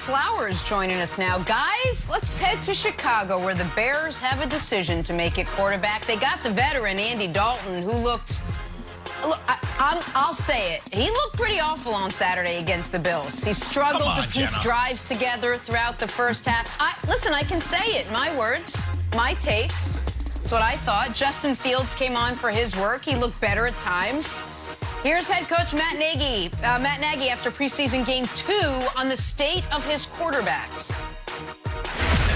Flowers joining us now. Guys, let's head to Chicago, where the Bears have a decision to make at quarterback. They got the veteran, Andy Dalton, who looked... Look, I'll say it. He looked pretty awful on Saturday against the Bills. He struggled to piece drives together throughout the first half. Listen, I can say it. My words, my takes. That's what I thought. Justin Fields came on for his work. He looked better at times. Here's head coach Matt Nagy. Matt Nagy after preseason game 2 on the state of his quarterbacks.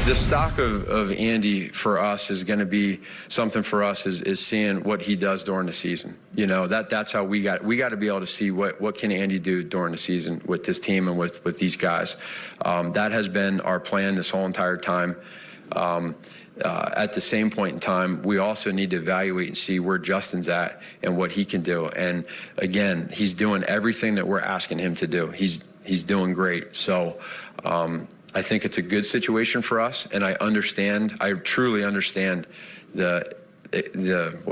The stock of Andy for us is going to be something for us is seeing what he does during the season. You know, that's how we got to be able to see what can Andy do during the season with this team and with these guys. That has been our plan this whole entire time. At the same point in time, we also need to evaluate and see where Justin's at and what he can do. And again, he's doing everything that we're asking him to do. He's doing great. So I think it's a good situation for us, and I truly understand the I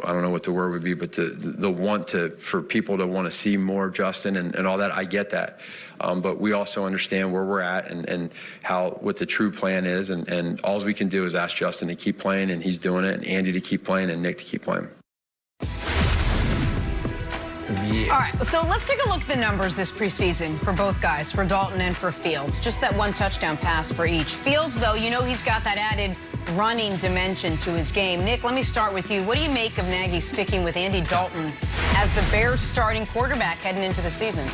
don't know what the word would be, but the want for people to want to see more Justin and all that. I get that. But we also understand where we're at and what the true plan is. And all we can do is ask Justin to keep playing, and he's doing it, and Andy to keep playing, and Nick to keep playing. Yeah. All right, so let's take a look at the numbers this preseason for both guys, for Dalton and for Fields. Just that one touchdown pass for each. Fields, though, you know he's got that added running dimension to his game. Nick, let me start with you. What do you make of Nagy sticking with Andy Dalton as the Bears' starting quarterback heading into the season?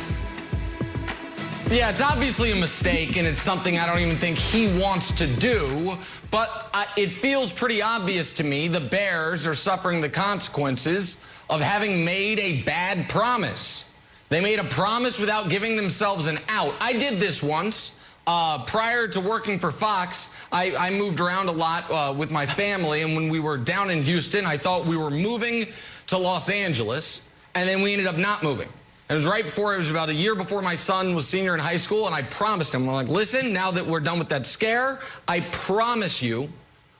Yeah, it's obviously a mistake, and it's something I don't even think he wants to do, but it feels pretty obvious to me the Bears are suffering the consequences of having made a bad promise. They made a promise without giving themselves an out. I did this once. Prior to working for Fox, I moved around a lot with my family, and when we were down in Houston, I thought we were moving to Los Angeles, and then we ended up not moving. It was right before, it was about a year before my son was senior in high school, and I promised him, I'm like, listen, now that we're done with that scare, I promise you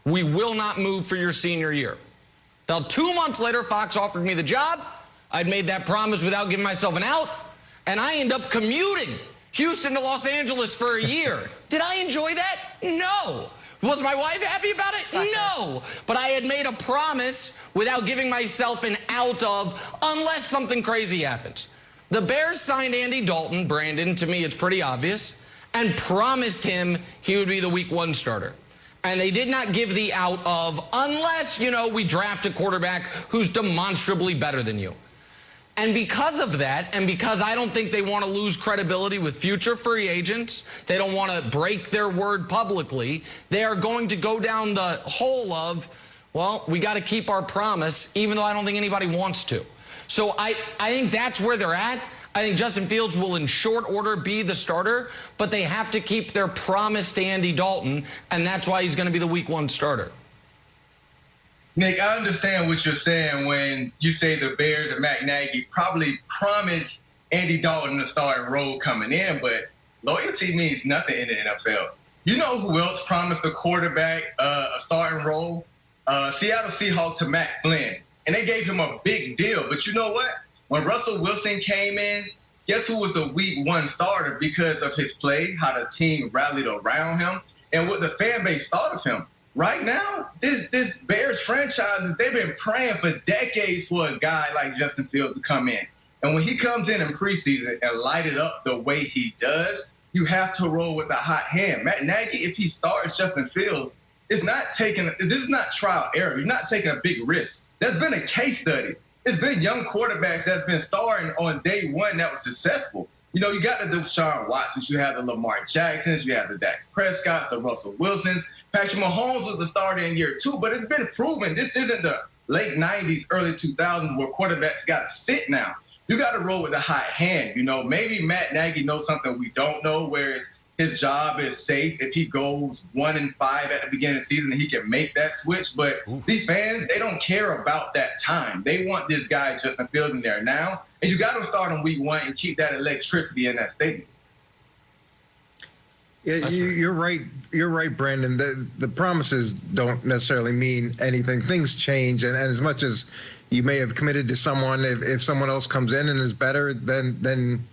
we will not move for your senior year. About 2 months later, Fox offered me the job. I'd made that promise without giving myself an out, and I ended up commuting Houston to Los Angeles for a year. Did I enjoy that? No. Was my wife happy about it? No. But I had made a promise without giving myself an out of, unless something crazy happens. The Bears signed Andy Dalton, Brandon, to me it's pretty obvious, and promised him he would be the week 1 starter. And they did not give the out of, unless, you know, we draft a quarterback who's demonstrably better than you. And because of that, and because I don't think they want to lose credibility with future free agents, they don't want to break their word publicly, they are going to go down the hole of, well, we got to keep our promise, even though I don't think anybody wants to. So I think that's where they're at. I think Justin Fields will, in short order, be the starter, but they have to keep their promise to Andy Dalton, and that's why he's going to be the week 1 starter. Nick, I understand what you're saying when you say the Bears and Matt Nagy probably promised Andy Dalton a starting role coming in, but loyalty means nothing in the NFL. You know who else promised a quarterback a starting role? Seattle Seahawks to Matt Flynn. And they gave him a big deal. But you know what? When Russell Wilson came in, guess who was the week 1 starter because of his play, how the team rallied around him, and what the fan base thought of him. Right now, this Bears franchise, they've been praying for decades for a guy like Justin Fields to come in. And when he comes in preseason and light it up the way he does, you have to roll with a hot hand. Matt Nagy, if he starts Justin Fields, this is not trial error. You're not taking a big risk. There's been a case study. It's been young quarterbacks that's been starting on day 1 that was successful. You know, you got the Deshaun Watsons, you have the Lamar Jacksons, you have the Dak Prescotts, the Russell Wilsons. Patrick Mahomes was the starter in year 2, but it's been proven this isn't the late 90s, early 2000s where quarterbacks got to sit now. You got to roll with a hot hand. You know, maybe Matt Nagy knows something we don't know, whereas his job is safe. If he goes 1-5 at the beginning of the season, he can make that switch. But these fans, they don't care about that time. They want this guy Justin Fields in there now. And you got to start on week 1 and keep that electricity in that stadium. Yeah, you're right. You're right, Brandon. The promises don't necessarily mean anything. Things change, and as much as you may have committed to someone, if someone else comes in and is better, then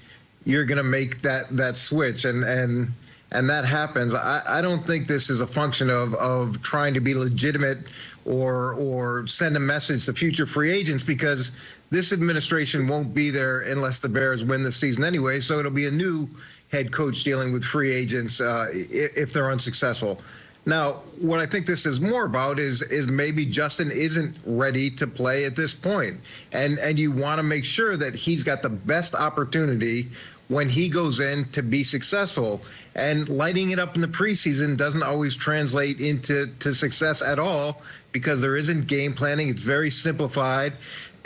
you're going to make that switch. And and that happens, I don't think this is a function of trying to be legitimate or send a message to future free agents, because this administration won't be there unless the Bears win the season anyway. So it'll be a new head coach dealing with free agents if they're unsuccessful. Now, what I think this is more about is maybe Justin isn't ready to play at this point. And you want to make sure that he's got the best opportunity when he goes in to be successful. And lighting it up in the preseason doesn't always translate into success at all, because there isn't game planning. It's very simplified.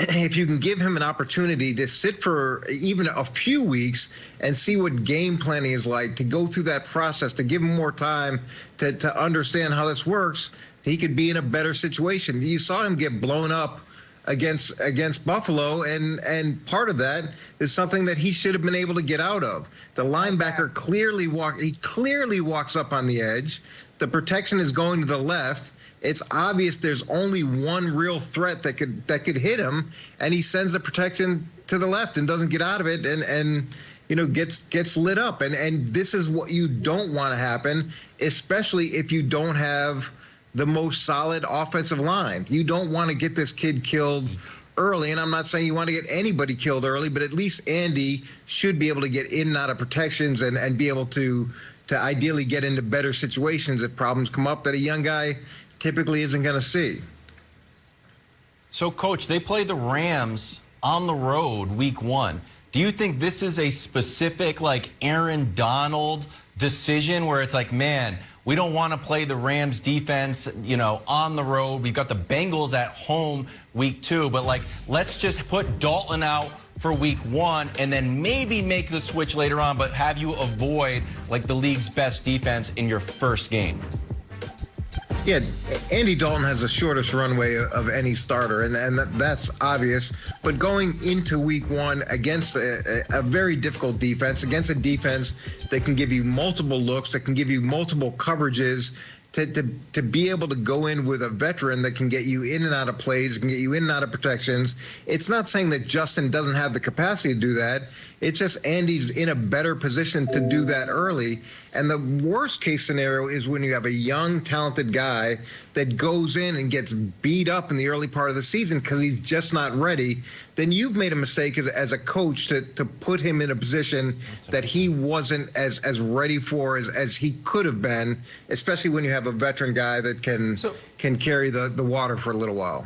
If you can give him an opportunity to sit for even a few weeks and see what game planning is like, to go through that process, to give him more time to understand how this works, he could be in a better situation. You saw him get blown up against Buffalo, and part of that is something that he should have been able to get out of. The linebacker clearly walks up on the edge. The protection is going to the left. It's obvious there's only one real threat that could hit him, and he sends the protection to the left and doesn't get out of it, and gets lit up. And this is what you don't want to happen, especially if you don't have the most solid offensive line. You don't want to get this kid killed early, and I'm not saying you want to get anybody killed early, but at least Andy should be able to get in and out of protections and be able to ideally get into better situations if problems come up that a young guy typically isn't going to see. So, Coach, they play the Rams on the road week 1. Do you think this is a specific, like, Aaron Donald decision where it's like, man, we don't want to play the Rams defense, on the road. We've got the Bengals at home week 2, but, like, let's just put Dalton out for week 1 and then maybe make the switch later on, but have you avoid, like, the league's best defense in your first game? Yeah, Andy Dalton has the shortest runway of any starter, and that's obvious. But going into week 1 against a very difficult defense, against a defense that can give you multiple looks, that can give you multiple coverages, to be able to go in with a veteran that can get you in and out of plays, can get you in and out of protections. It's not saying that Justin doesn't have the capacity to do that. It's just Andy's in a better position to do that early. And the worst case scenario is when you have a young, talented guy that goes in and gets beat up in the early part of the season because he's just not ready. Then you've made a mistake as a coach to put him in a position that he wasn't as ready for as he could have been, especially when you have a veteran guy that can carry the water for a little while.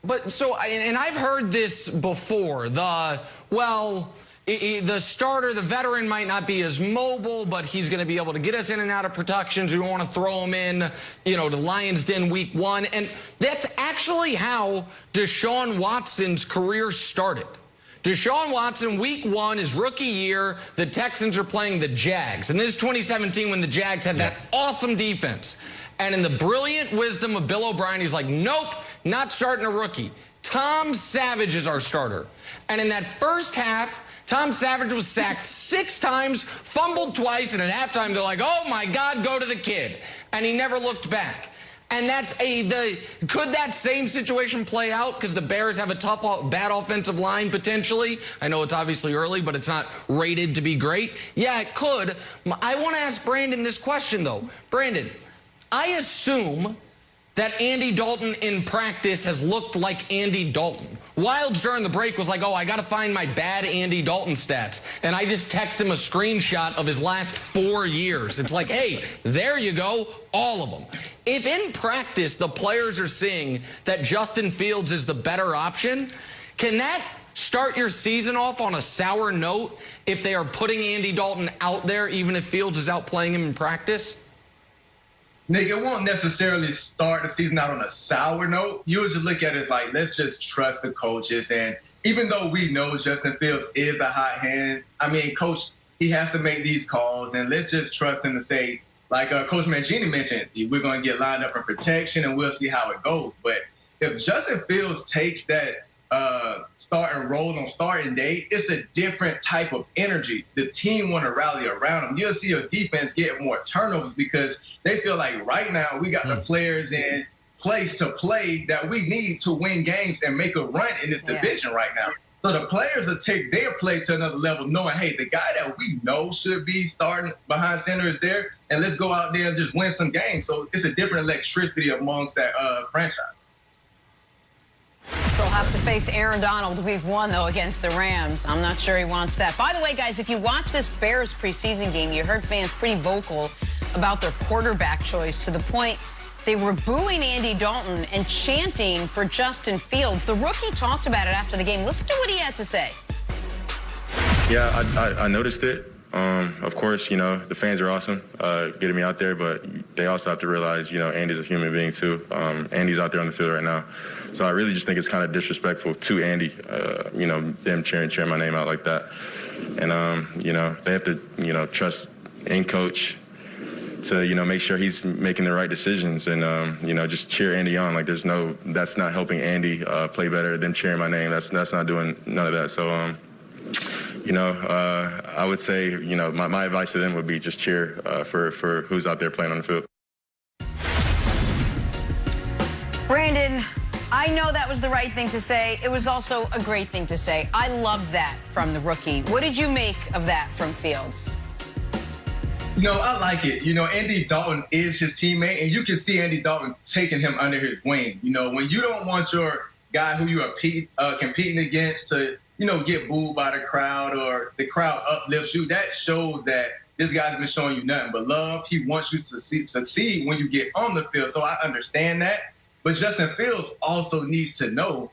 But and I've heard this before. The starter, the veteran, might not be as mobile, but he's going to be able to get us in and out of protections. We don't want to throw him in, to Lions Den week 1. And that's actually how Deshaun Watson's career started. Deshaun Watson, week 1, his rookie year, the Texans are playing the Jags. And this is 2017 when the Jags had that awesome defense. And in the brilliant wisdom of Bill O'Brien, he's like, nope, not starting a rookie. Tom Savage is our starter. And in that first half, Tom Savage was sacked 6 times, fumbled twice, and at halftime they're like, oh my God, go to the kid. And he never looked back. And could that same situation play out because the Bears have a bad offensive line potentially? I know it's obviously early, but it's not rated to be great. Yeah, it could. I want to ask Brandon this question, though. Brandon, I assume that Andy Dalton in practice has looked like Andy Dalton. Wilds during the break was like, oh, I got to find my bad Andy Dalton stats. And I just text him a screenshot of his last 4 years. It's like, hey, there you go, all of them. If in practice the players are seeing that Justin Fields is the better option, can that start your season off on a sour note if they are putting Andy Dalton out there, even if Fields is out playing him in practice? Nick, it won't necessarily start the season out on a sour note. You would just look at it like, let's just trust the coaches. And even though we know Justin Fields is the hot hand, Coach, he has to make these calls. And let's just trust him to say, like Coach Mangini mentioned, we're going to get lined up in protection and we'll see how it goes. But if Justin Fields takes that starting role on starting day, it's a different type of energy. The team want to rally around him. You'll see your defense get more turnovers because they feel like right now we got the players in place to play that we need to win games and make a run in this division right now. So the players will take their play to another level, knowing, hey, the guy that we know should be starting behind center is there, and let's go out there and just win some games. So it's a different electricity amongst that franchise. Still have to face Aaron Donald week 1, though, against the Rams. I'm not sure he wants that. By the way, guys, if you watch this Bears preseason game, you heard fans pretty vocal about their quarterback choice to the point they were booing Andy Dalton and chanting for Justin Fields. The rookie talked about it after the game. Listen to what he had to say. Yeah, I noticed it. Of course, the fans are awesome getting me out there, but they also have to realize, Andy's a human being too. Andy's out there on the field right now. So I really just think it's kind of disrespectful to Andy, them cheering my name out like that. And, they have to, trust in coach to, make sure he's making the right decisions and, just cheer Andy on. Like that's not helping Andy play better than cheering my name. That's not doing none of that. So, I would say, my advice to them would be just cheer for who's out there playing on the field. Brandon, I know that was the right thing to say. It was also a great thing to say. I love that from the rookie. What did you make of that from Fields? I like it. Andy Dalton is his teammate, and you can see Andy Dalton taking him under his wing. When you don't want your guy who you are competing against to, get booed by the crowd or the crowd uplifts you, that shows that this guy's been showing you nothing but love. He wants you to succeed when you get on the field. So I understand that. But Justin Fields also needs to know